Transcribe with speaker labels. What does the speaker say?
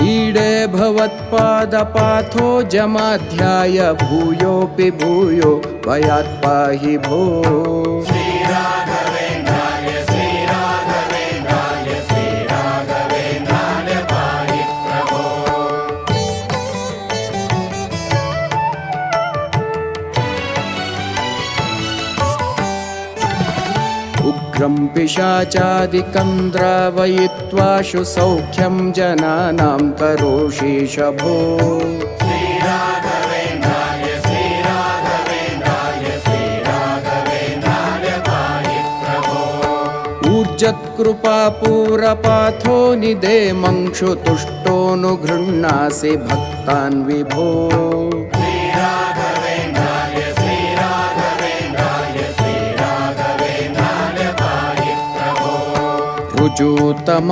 Speaker 1: ईडे भवत्पादपाथो जमाध्याय भूयोऽपि भूयो भयात् पाहि भो। उग्रं पिशाचादिकं द्रावयित्वाशु सौख्यं जनानां करोषि शभो। ऊर्जत्कृपापूरपाथो निदेमंशु तुष्टोऽनुगृह्णासि भक्तान् विभो। ऋजूतम